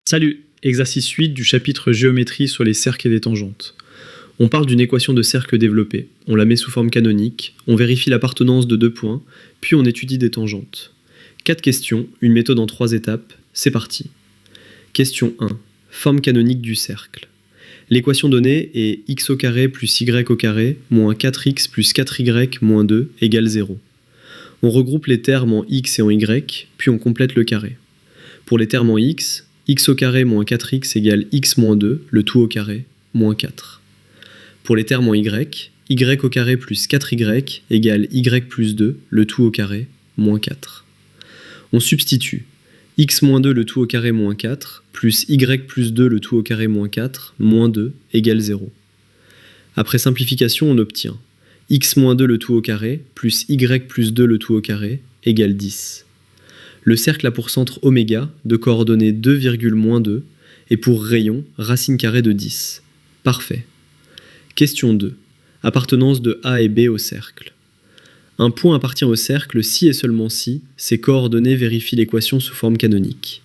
Salut, exercice 8 du chapitre géométrie sur les cercles et les tangentes. On parle d'une équation de cercle développée, on la met sous forme canonique, on vérifie l'appartenance de deux points, puis on étudie des tangentes. 4 questions, une méthode en 3 étapes, c'est parti. Question 1. Forme canonique du cercle. L'équation donnée est x au carré plus y au carré moins 4x plus 4y moins 2 égale 0. On regroupe les termes en x et en y, puis on complète le carré. Pour les termes en x au carré moins 4x égale x moins 2, le tout au carré, moins 4. Pour les termes en y au carré plus 4y égale y plus 2, le tout au carré, moins 4. On substitue x moins 2 le tout au carré moins 4, plus y plus 2 le tout au carré moins 4, moins 2 égale 0. Après simplification, on obtient x moins 2 le tout au carré, plus y plus 2 le tout au carré, égale 10. Le cercle a pour centre oméga, de coordonnées 2,-2, et pour rayon, racine carrée de 10. Parfait. Question 2. Appartenance de A et B au cercle. Un point appartient au cercle si et seulement si ses coordonnées vérifient l'équation sous forme canonique.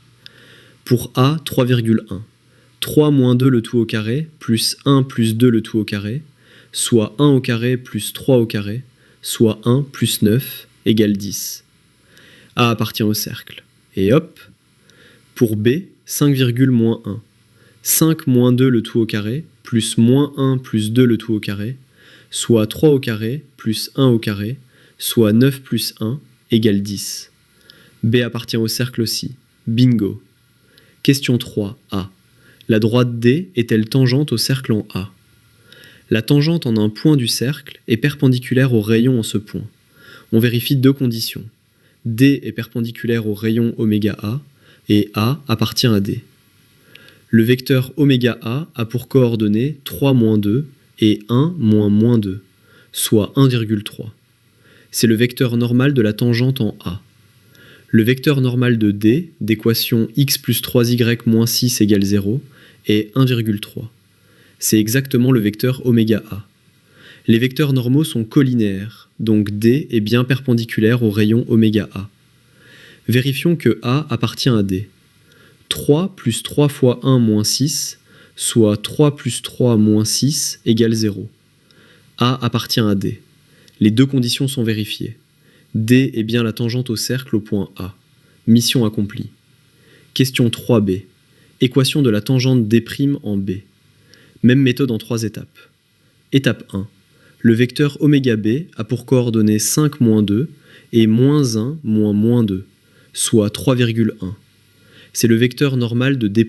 Pour A, 3,1. 3 moins 2 le tout au carré, plus 1 plus 2 le tout au carré, soit 1 au carré plus 3 au carré, soit 1 plus 9, égale 10. A appartient au cercle. Et hop. Pour B, 5,-1. 5 moins 2 le tout au carré, plus moins 1 plus 2 le tout au carré, soit 3 au carré, plus 1 au carré, soit 9 plus 1, égale 10. B appartient au cercle aussi. Bingo. Question 3, A. La droite D est-elle tangente au cercle en A? La tangente en un point du cercle est perpendiculaire au rayon en ce point. On vérifie deux conditions. D est perpendiculaire au rayon oméga A, et A appartient à D. Le vecteur oméga A pour coordonnées 3 moins 2 et 1 moins moins 2, soit 1,3. C'est le vecteur normal de la tangente en A. Le vecteur normal de D, d'équation x plus 3y moins 6 égale 0, est 1,3. C'est exactement le vecteur oméga A. Les vecteurs normaux sont collinéaires, donc D est bien perpendiculaire au rayon oméga A. Vérifions que A appartient à D. 3 plus 3 fois 1 moins 6, soit 3 plus 3 moins 6 égale 0. A appartient à D. Les deux conditions sont vérifiées. D est bien la tangente au cercle au point A. Mission accomplie. Question 3b. Équation de la tangente D' en B. Même méthode en 3 étapes. Étape 1. Le vecteur oméga B a pour coordonnées 5 moins 2 et moins 1 moins moins 2, soit 3,1. C'est le vecteur normal de D'.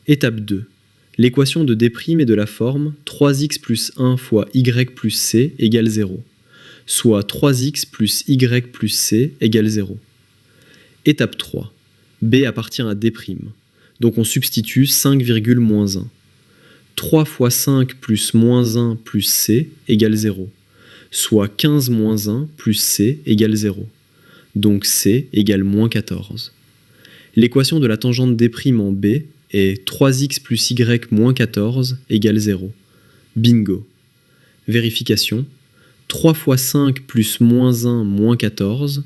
Étape 2. L'équation de D' est de la forme 3x plus 1 fois y plus c égale 0, soit 3x plus y plus c égale 0. Étape 3. B appartient à D', donc on substitue 5,-1. 3 fois 5 plus moins 1 plus c égale 0, soit 15 moins 1 plus c égale 0, donc c égale moins 14. L'équation de la tangente D' en B est 3x plus y moins 14 égale 0. Bingo. Vérification. 3 fois 5 plus moins 1 moins 14,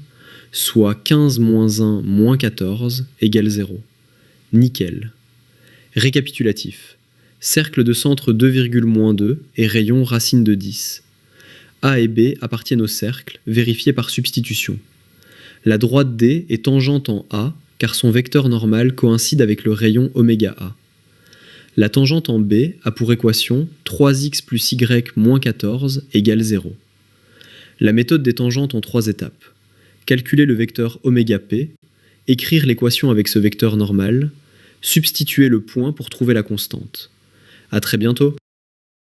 soit 15 moins 1 moins 14 égale 0. Nickel. Récapitulatif. Cercle de centre 2,-2 et rayon racine de 10. A et B appartiennent au cercle, vérifié par substitution. La droite D est tangente en A, car son vecteur normal coïncide avec le rayon oméga A. La tangente en B a pour équation 3x plus y moins 14 égale 0. La méthode des tangentes en 3 étapes. Calculer le vecteur oméga P, écrire l'équation avec ce vecteur normal, substituer le point pour trouver la constante. À très bientôt.